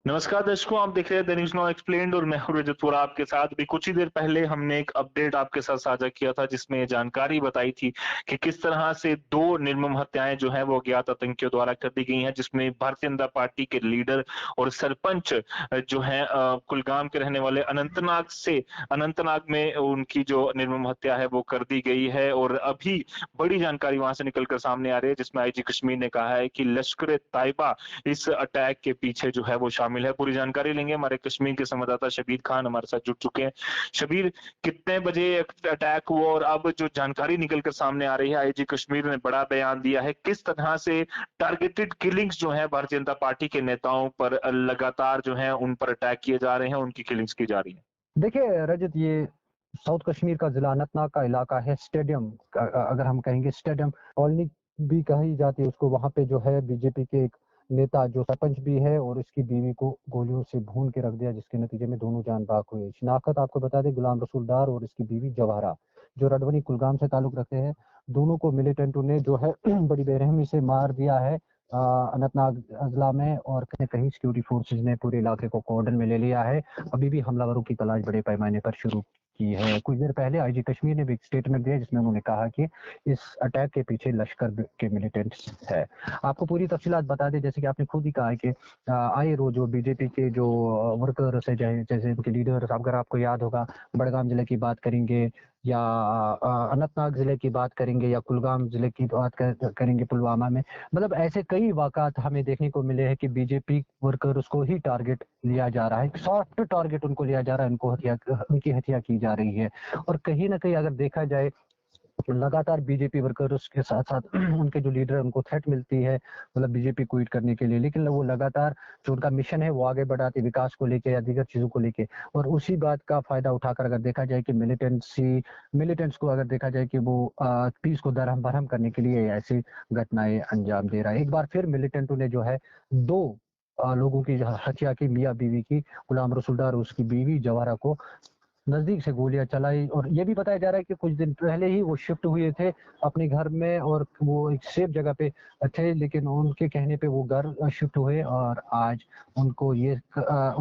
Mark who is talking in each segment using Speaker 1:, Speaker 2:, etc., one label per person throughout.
Speaker 1: नमस्कार दर्शकों, आप देख रहे हैं द न्यूज़ नाउ एक्सप्लेन्ड और मैं हूं रजत वोरा आपके साथ। अभी कुछ ही देर पहले हमने एक अपडेट आपके साथ साझा किया था जिसमें ये जानकारी बताई थी कि किस तरह से 2 निर्मम हत्याएं जो हैं वो अज्ञात आतंकियों द्वारा कर दी गई हैं, जिसमें भारतीय जनता पार्टी के लीडर और सरपंच जो हैं कुलगाम के रहने वाले अनंतनाग में उनकी जो निर्मम हत्या है वो कर दी गई है। और अभी बड़ी जानकारी वहां से निकलकर सामने आ रही है जिसमें आईजी कश्मीर ने कहा है कि लश्कर-ए-तैयबा इस अटैक के पीछे जो है वो शामिल है। पूरी जानकारी लेंगे, हमारे कश्मीर के संवाददाता शबीर खान हमारे साथ जुड़ चुके हैं। शबीर, कितने बजे अटैक हुआ और अब जो जानकारी निकल कर सामने आ रही है, आईजी कश्मीर ने बड़ा बयान दिया है, किस तरह से टारगेटेड किलिंग्स जो है भारतीय जनता पार्टी के नेताओं पर लगातार जो है उन पर अटैक किए जा रहे हैं, उनकी किलिंग्स की जा रही है?
Speaker 2: देखिए रजत, ये साउथ कश्मीर का जिला अनंतनाग का इलाका है। स्टेडियम अगर हम कहेंगे, स्टेडियम कॉलोनी भी कही जाती है उसको। वहां पे जो है बीजेपी के एक नेता जो सरपंच भी है और उसकी बीवी को गोलियों से भून के रख दिया, जिसके नतीजे में दोनों जान बाग हुए। शिनाख्त आपको बता दें, गुलाम रसूल डार और इसकी बीवी जवाहरा, जो रडवनी कुलगाम से ताल्लुक रखते हैं, दोनों को मिलिटेंटों ने जो है बड़ी बेरहमी से मार दिया है अनंतनाग अजला में। और कहीं कहीं सिक्योरिटी फोर्सेज ने पूरे इलाके को कॉर्डन में ले लिया है। अभी भी हमलावरों की तलाश बड़े पैमाने पर शुरू की है। कुछ देर पहले आईजी कश्मीर ने भी एक स्टेटमेंट दिया जिसमें उन्होंने कहा कि इस अटैक के पीछे लश्कर के मिलिटेंट्स है। आपको पूरी तफसीलात बता दें, जैसे कि आपने खुद ही कहा है कि आए रोज जो बीजेपी के जो वर्कर्स है, जैसे उनके लीडर्स, अगर आपको याद होगा, बड़गाम जिले की बात करेंगे या अनंतनाग जिले की बात करेंगे या कुलगाम जिले की बात करेंगे, पुलवामा में, मतलब ऐसे कई वाकयात हमें देखने को मिले हैं कि बीजेपी वर्कर्स को ही टारगेट लिया जा रहा है, सॉफ्ट टारगेट उनको लिया जा रहा है, उनकी हत्या की जा रही है। और कहीं ना कहीं अगर देखा जाए तो लगातार बीजेपी वर्कर्स के साथ साथ उनके जो लीडर है उनको थ्रेट मिलती है, मतलब बीजेपी क्विट करने के लिए, लेकिन वो लगातार जो उनका मिशन है वो आगे बढ़ाते, विकास को लेके या दीगर चीजों को लेके। और उसी बात का फायदा उठाकर अगर देखा जाए कि मिलिटेंट्स को अगर देखा जाए कि वो पीस को दरहम बरहम करने के लिए ऐसी घटनाएं अंजाम दे रहा है। एक बार फिर मिलिटेंटों ने जो है 2 लोगों की हत्या की, मियाँ बीवी की, गुलाम रसूल डार और उसकी बीवी जवाहरा को नजदीक से गोलियां चलाई। और ये भी बताया जा रहा है कि कुछ दिन पहले ही वो शिफ्ट हुए थे अपने घर में और वो एक सेफ जगह पे थे, लेकिन उनके कहने पे वो घर शिफ्ट हुए और आज उनको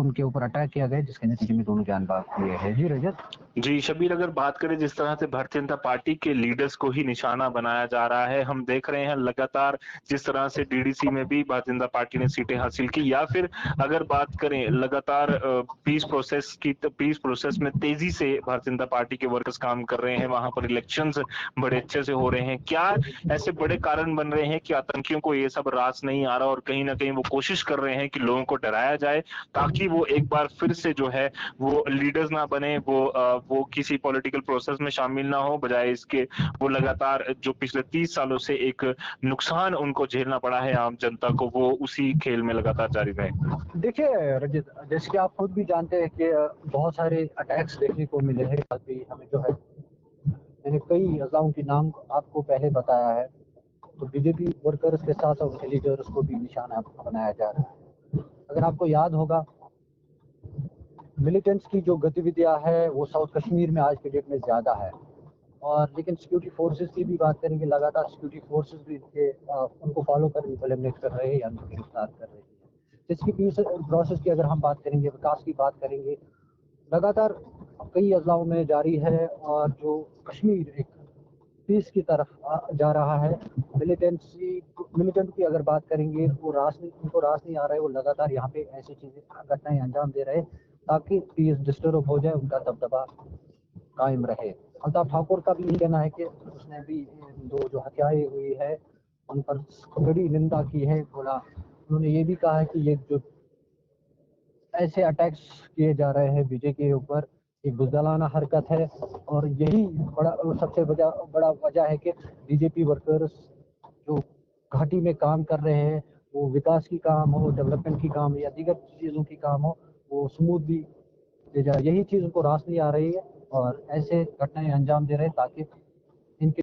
Speaker 2: उनके ऊपर अटैक किया गया, जिसके नतीजे में दोनों जान बाग हुए हैं। जी रजत।
Speaker 1: जी शबीर, अगर बात करें जिस तरह से भारतीय जनता पार्टी के लीडर्स को ही निशाना बनाया जा रहा है, हम देख रहे हैं लगातार जिस तरह से डीडीसी में भी भारतीय जनता पार्टी ने सीटें हासिल की, या फिर अगर बात करें लगातार पीस प्रोसेस में तेजी से भारतीय जनता पार्टी के वर्कर्स काम कर रहे हैं, वहां पर इलेक्शंस बड़े अच्छे से हो रहे हैं। क्या ऐसे बड़े कारण बन रहे हैं कि आतंकियों को ये सब रास नहीं आ रहा और कहीं ना कहीं वो कोशिश कर रहे हैं कि लोगों को डराया जाए ताकि वो एक बार फिर से जो है वो लीडर्स ना बने, वो किसी पॉलिटिकल प्रोसेस में शामिल ना हो, बजाय इसके वो लगातार जो पिछले 30 सालों से एक नुकसान उनको झेलना पड़ा है आम जनता को, वो उसी खेल में लगातार जारी रहे?
Speaker 2: देखिए रजत, जैसे कि आप खुद भी जानते हैं कि बहुत सारे अटैक्स देखने को मिले हैं। अभी हमें जो है, मैंने कई अज़लाओं के नाम आपको पहले बताया है, तो बीजेपी वर्कर्स के साथ साथ उनके लीडर्स को भी निशाना बनाया जा रहा है। अगर आपको याद होगा, मिलिटेंट्स की जो गतिविधियां है वो साउथ कश्मीर में आज के डेट में ज़्यादा है। और लेकिन सिक्योरिटी फोर्सेस की भी बात करेंगे, लगातार सिक्योरिटी फोर्सेस भी उनको फॉलो कर इम्प्लीमेंट कर रहे हैं या उनको गिरफ्तार कर रहे हैं। इसकी पीस प्रोसेस की अगर हम बात करेंगे, विकास की बात करेंगे, लगातार कई अजलाओं में जारी है। और जो कश्मीर एक पीस की तरफ जा रहा है, मिलिटेंट की अगर बात करेंगे, वो उनको रास नहीं आ रहा है, वो लगातार यहाँ पे ऐसी चीजें घटनाएं अंजाम दे रहे हैं ताकि पीस डिस्टर्ब हो जाए, उनका दबदबा कायम रहे। अल्ताफ ठाकुर का भी यही कहना है कि उसने भी 2 जो हत्याएं हुई है उन पर बड़ी निंदा की है। बोला, उन्होंने ये भी कहा है कि ये जो ऐसे अटैक्स किए जा रहे हैं बीजेपी के ऊपर, एक बुज़दिलाना हरकत है। और यही सबसे बड़ा वजह है कि बीजेपी वर्कर्स जो घाटी में काम कर रहे हैं, वो विकास की काम हो, डेवलपमेंट की काम या दीगर चीज़ों की काम हो, वो स्मूथ भी ले जाए। यही चीज़ उनको रास नहीं आ रही है और ऐसे घटनाएं अंजाम दे रहे हैं ताकि इनकी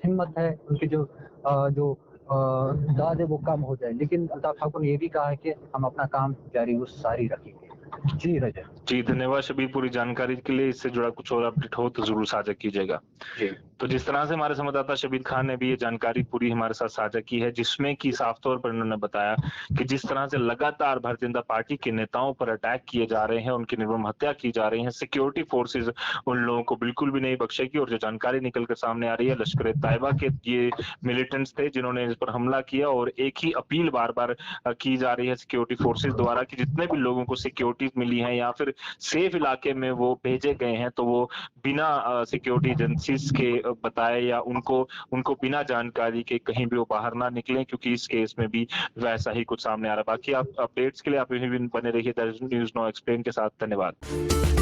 Speaker 2: हिम्मत है, उनकी जो दाद है वो कम हो जाए। लेकिन अल्ताफ ठाकुर ने ये भी कहा है कि हम अपना काम जारी वो सारी रखेंगे। जी रजत।
Speaker 1: जी धन्यवाद शबीर पूरी जानकारी के लिए। इससे जुड़ा कुछ और अपडेट हो तो जरूर साझा कीजिएगा।
Speaker 2: जी।
Speaker 1: तो जिस तरह से हमारे संवाददाता शबीर खान ने भी ये जानकारी पूरी हमारे साथ साझा की है, जिसमें कि साफ तौर पर उन्होंने बताया कि जिस तरह से लगातार भारतीय जनता पार्टी के नेताओं पर अटैक किए जा रहे हैं, उनकी निर्मम हत्या की जा रही है, सिक्योरिटी फोर्सेज उन लोगों को बिल्कुल भी नहीं बख्शेगी। और जो जानकारी निकल कर सामने आ रही है, लश्कर-ए-तैयबा के ये मिलिटेंट्स थे जिन्होंने इस पर हमला किया, और एक ही अपील बार-बार की जा रही है सिक्योरिटी फोर्सेज द्वारा कि जितने भी लोगों को सिक्योरिटी मिली है या फिर सेफ इलाके में वो भेजे गए हैं, तो वो बिना सिक्योरिटी एजेंसीज के बताए या उनको उनको बिना जानकारी के कहीं भी वो बाहर ना निकलें, क्योंकि इस केस में भी वैसा ही कुछ सामने आ रहा है। बाकी आप अपडेट्स के लिए आप यहीं बने रहिए द न्यूज़ नाउ एक्सप्लेन के साथ। धन्यवाद।